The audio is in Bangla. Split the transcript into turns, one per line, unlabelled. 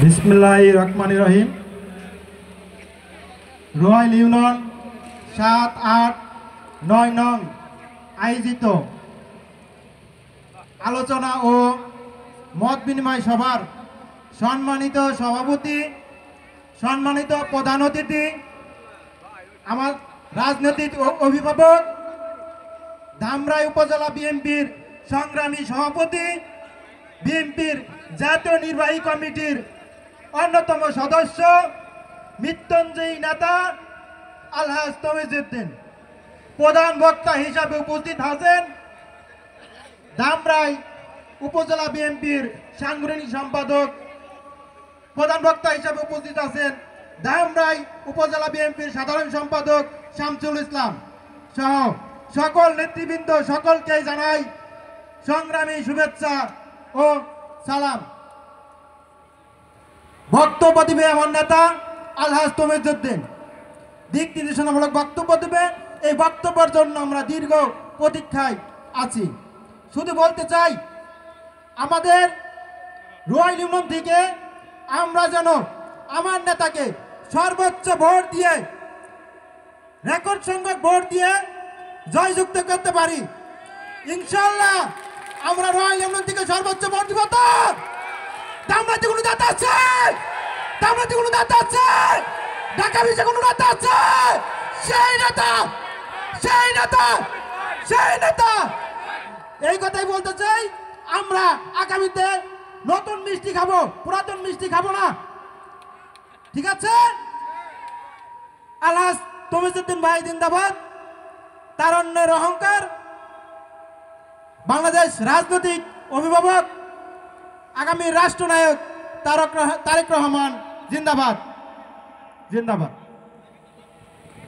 বিসমিল্লাহির রহমানির রহিম। রোহাইল ইউনিয়ন ৭-৮-৯ নং আয়োজিত আলোচনা ও মত বিনিময় সভার সম্মানিত সভাপতি, সম্মানিত প্রধান অতিথি, আমার রাজনৈতিক অভিভাবক, ধামরাই উপজেলা বিএনপির সংগ্রামী সভাপতি, বিএনপির জাতীয় নির্বাহী কমিটির অন্যতম সদস্য, মৃত্যুঞ্জয়ী নেতা আলহাজ তমিজউদ্দিন, প্রধান বক্তা হিসাবে উপস্থিত আছেন ধামরাই উপজেলা বিএনপির সাংগঠনিক সম্পাদক, প্রধান বক্তা হিসাবে উপস্থিত আছেন ধামরাই উপজেলা বিএনপির সাধারণ সম্পাদক শামসুল ইসলাম সহ সকল নেতৃবৃন্দ, সকলকে জানাই সংগ্রামী শুভেচ্ছা ও সালাম। বক্তব্য দিবে আমার নেতা আলহাজ তমিজউদ্দিন, দিক নির্দেশনামূলক বক্তব্য দেবে। এই বক্তব্যের জন্য আমরা দীর্ঘ প্রতীক্ষায় আছি। শুধু বলতে চাই, আমাদের রোহাইল ইউনিয়ন থেকে আমরা যেন আমার নেতাকে সর্বোচ্চ ভোট দিয়ে, রেকর্ড সংখ্যক ভোট দিয়ে জয়যুক্ত করতে পারি। ইনশাআল্লাহ আমরা রোহাইল ইউনিয়ন থেকে সর্বোচ্চ ভোট দিব। তো ধামরাইতে কোনো নেতা আছে? ধামরাইতে কোনো নেতা আছে? ঢাকা বিশে কোনো নেতা আছে? সেই নেতা, সেই নেতা, সেই নেতা। এই কথাই বলতে চাই, আমরা আগামীতে নতুন মিষ্টি খাবো, পুরাতন মিষ্টি খাবো না। ঠিক আছে? আলহাজ তমিজউদ্দিন ভাই জিন্দাবাদ, তারুণ্যের অহংকার, বাংলাদেশ রাজনৈতিক অভিভাবক, আগামী রাষ্ট্রনায়ক তারেক রহমান জিন্দাবাদ, জিন্দাবাদ।